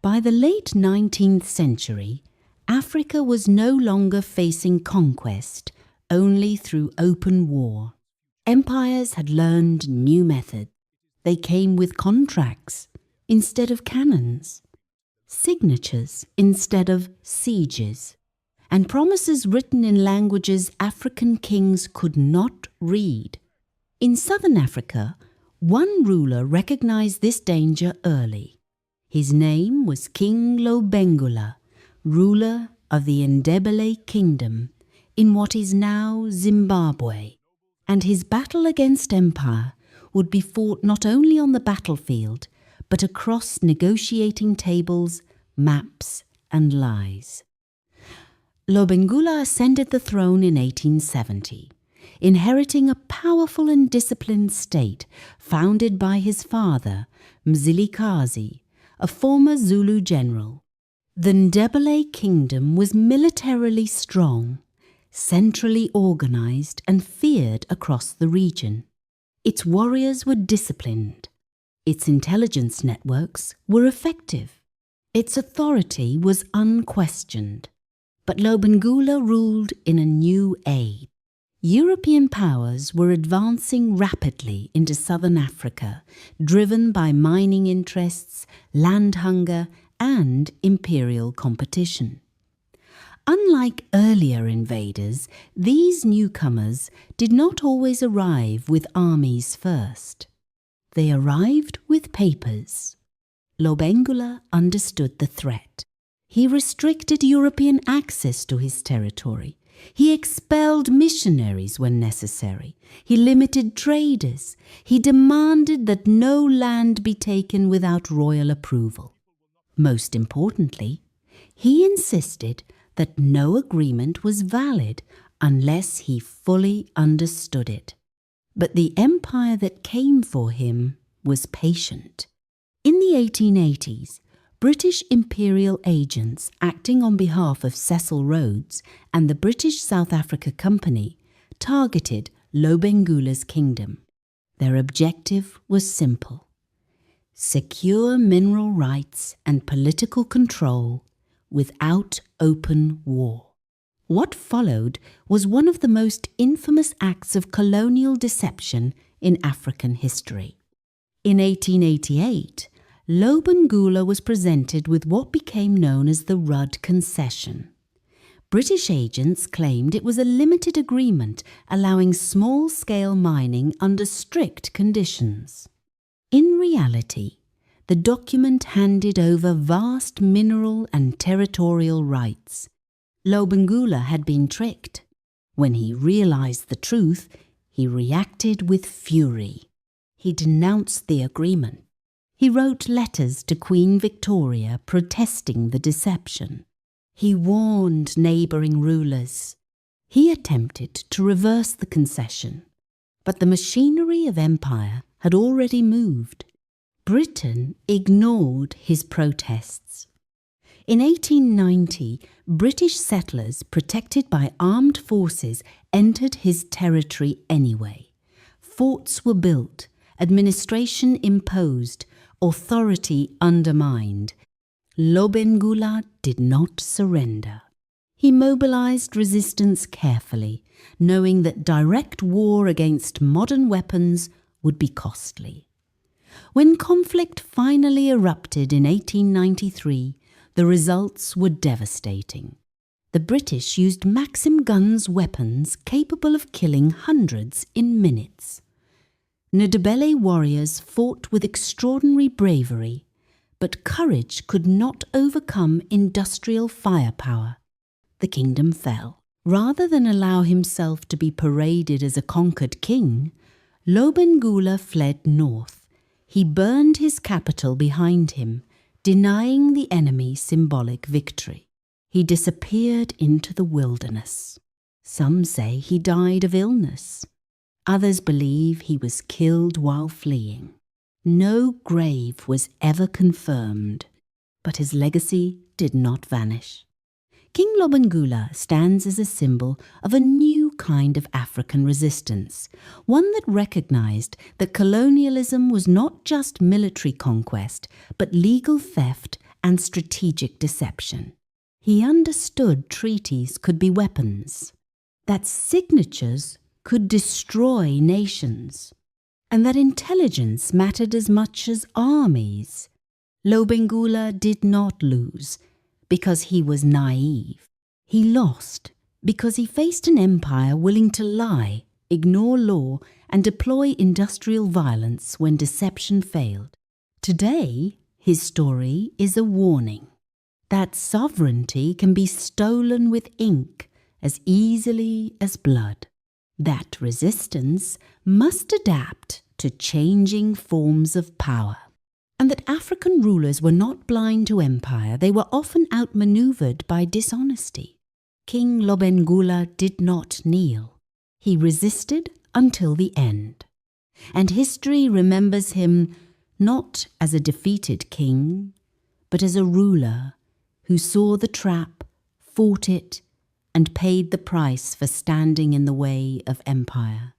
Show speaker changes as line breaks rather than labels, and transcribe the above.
By the late 19th century, Africa was no longer facing conquest only through open war. Empires had learned new methods. They came with contracts instead of cannons, signatures instead of sieges, and promises written in languages African kings could not read. In southern Africa, one ruler recognized this danger early. His name was King Lobengula, ruler of the Ndebele Kingdom in what is now Zimbabwe, and his battle against empire would be fought not only on the battlefield, but across negotiating tables, maps, and lies. Lobengula ascended the throne in 1870, inheriting a powerful and disciplined state founded by his father, Mzilikazi, a former Zulu general. The Ndebele kingdom was militarily strong, centrally organized, and feared across the region. Its warriors were disciplined. Its intelligence networks were effective. Its authority was unquestioned. But Lobengula ruled in a new age. European powers were advancing rapidly into southern Africa, driven by mining interests, land hunger, and imperial competition. Unlike earlier invaders, these newcomers did not always arrive with armies first. They arrived with papers. Lobengula understood the threat. He restricted European access to his territory. He expelled missionaries when necessary. He limited traders. He demanded that no land be taken without royal approval. Most importantly, he insisted that no agreement was valid unless he fully understood it. But the empire that came for him was patient. In the 1880s, British imperial agents acting on behalf of Cecil Rhodes and the British South Africa Company targeted Lobengula's kingdom. Their objective was simple: secure mineral rights and political control without open war. What followed was one of the most infamous acts of colonial deception in African history. In 1888, Lobengula was presented with what became known as the Rudd Concession. British agents claimed it was a limited agreement allowing small-scale mining under strict conditions. In reality, the document handed over vast mineral and territorial rights. Lobengula had been tricked. When he realized the truth, he reacted with fury. He denounced the agreement. He wrote letters to Queen Victoria protesting the deception. He warned neighbouring rulers. He attempted to reverse the concession, but the machinery of empire had already moved. Britain ignored his protests. In 1890, British settlers protected by armed forces entered his territory anyway. Forts were built, administration imposed, authority undermined. Lobengula did not surrender. He mobilized resistance carefully, knowing that direct war against modern weapons would be costly. When conflict finally erupted in 1893, the results were devastating. The British used Maxim guns weapons capable of killing hundreds in minutes. Ndebele warriors fought with extraordinary bravery, but courage could not overcome industrial firepower. The kingdom fell. Rather than allow himself to be paraded as a conquered king, Lobengula fled north. He burned his capital behind him, denying the enemy symbolic victory. He disappeared into the wilderness. Some say he died of illness. Others believe he was killed while fleeing. No grave was ever confirmed, but his legacy did not vanish. King Lobengula stands as a symbol of a new kind of African resistance, one that recognized that colonialism was not just military conquest, but legal theft and strategic deception. He understood treaties could be weapons, that signatures could destroy nations, and that intelligence mattered as much as armies. Lobengula did not lose because he was naive. He lost because he faced an empire willing to lie, ignore law, and deploy industrial violence when deception failed. Today, his story is a warning that sovereignty can be stolen with ink as easily as blood, that resistance must adapt to changing forms of power, and that African rulers were not blind to empire. They were often outmaneuvered by dishonesty. King Lobengula did not kneel. He resisted until the end, and history remembers him not as a defeated king, but as a ruler who saw the trap, fought it, and paid the price for standing in the way of empire.